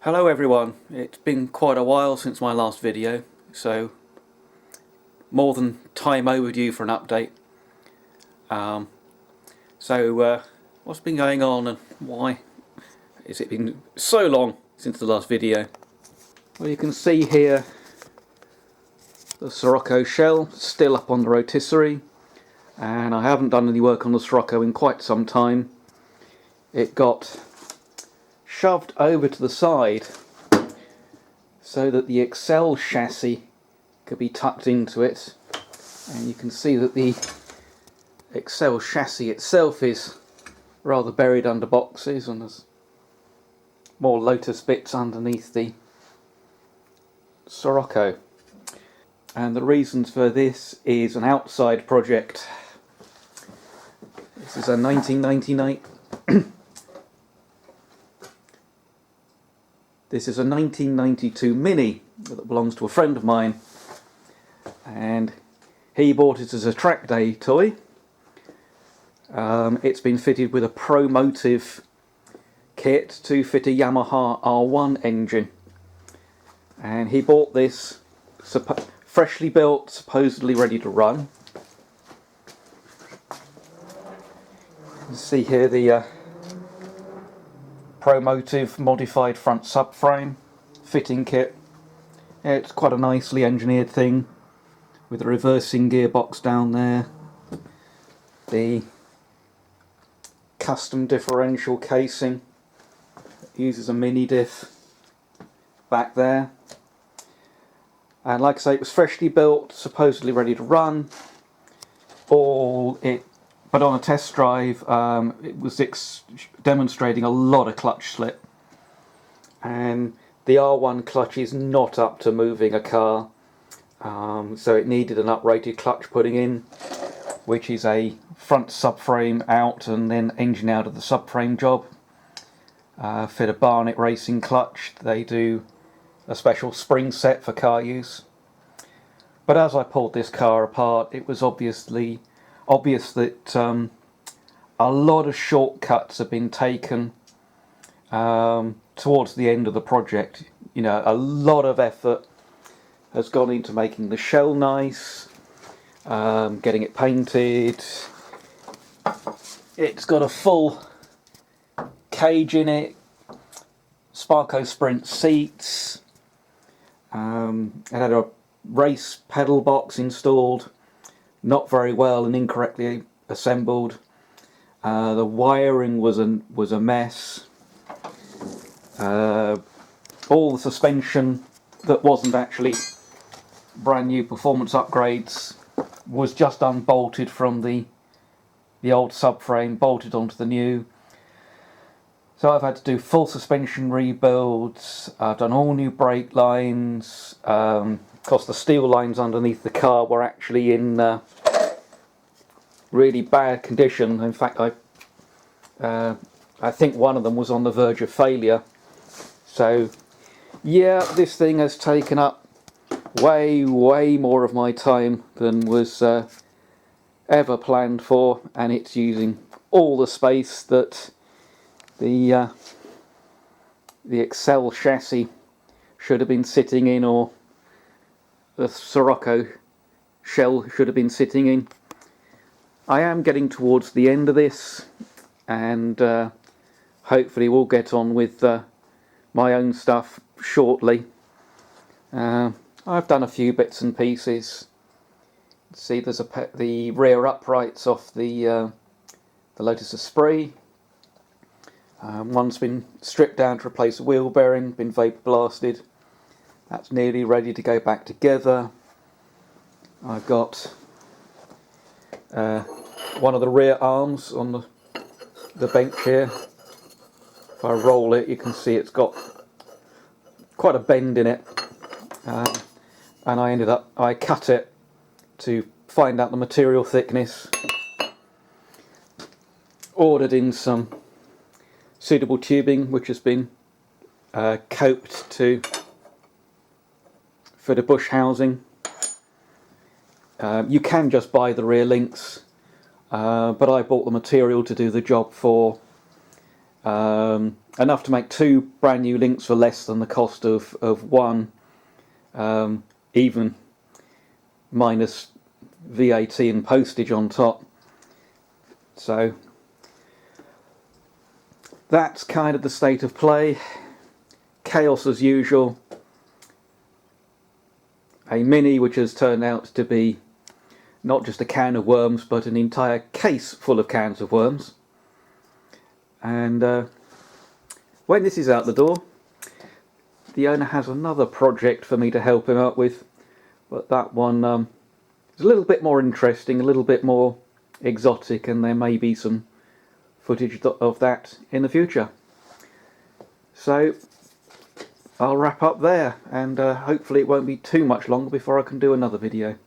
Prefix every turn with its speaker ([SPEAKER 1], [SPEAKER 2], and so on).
[SPEAKER 1] Hello everyone, it's been quite a while since my last video, so more than time overdue for an update. What's been going on and why has it been so long since the last video? Well, you can see here the Sirocco shell still up on the rotisserie, and I haven't done any work on the Sirocco in quite some time. It got shoved over to the side so that the Excel chassis could be tucked into it, and you can see that the Excel chassis itself is rather buried under boxes, and there's more Lotus bits underneath the Sirocco. And the reasons for this is an outside project. This is a 1999 This is a 1992 Mini that belongs to a friend of mine, and he bought it as a track day toy. It's been fitted with a Pro Motive kit to fit a Yamaha R1 engine, and he bought this freshly built, supposedly ready to run. You can see here the Pro Motive modified front subframe fitting kit. It's quite a nicely engineered thing with a reversing gearbox down there, the custom differential casing that uses a mini diff back there, and like I say, it was freshly built, supposedly ready to run. But on a test drive, it was demonstrating a lot of clutch slip, and the R1 clutch is not up to moving a car, so it needed an uprated clutch putting in, which is a front subframe out and then engine out of the subframe job. Fit a Barnett racing clutch. They do a special spring set for car use. But as I pulled this car apart, it was obvious that a lot of shortcuts have been taken towards the end of the project. You know, a lot of effort has gone into making the shell nice, getting it painted. It's got a full cage in it, Sparco Sprint seats. It had a race pedal box installed, not very well and incorrectly assembled. The wiring was a mess. All the suspension that wasn't actually brand new performance upgrades was just unbolted from the old subframe, bolted onto the new. So I've had to do full suspension rebuilds. I've done all new brake lines. Of course, the steel lines underneath the car were actually in really bad condition. In fact, I think one of them was on the verge of failure. So yeah, this thing has taken up way more of my time than was ever planned for, and it's using all the space that the Excel chassis should have been sitting in, or the Sirocco shell should have been sitting in. I am getting towards the end of this, and hopefully we'll get on with my own stuff shortly. I've done a few bits and pieces. See, there's the rear uprights off the Lotus Esprit. One's been stripped down to replace a wheel bearing, been vapor blasted. That's nearly ready to go back together. I've got one of the rear arms on the bench here. If I roll it, you can see it's got quite a bend in it, and I cut it to find out the material thickness, ordered in some suitable tubing which has been coped for the bush housing. You can just buy the rear links, but I bought the material to do the job for enough to make 2 brand new links for less than the cost of one, even minus VAT and postage on top. So that's kind of the state of play. Chaos as usual. A Mini which has turned out to be not just a can of worms but an entire case full of cans of worms. And when this is out the door, the owner has another project for me to help him out with, but that one is a little bit more interesting, a little bit more exotic, and there may be some footage of that in the future. So I'll wrap up there, and hopefully it won't be too much longer before I can do another video.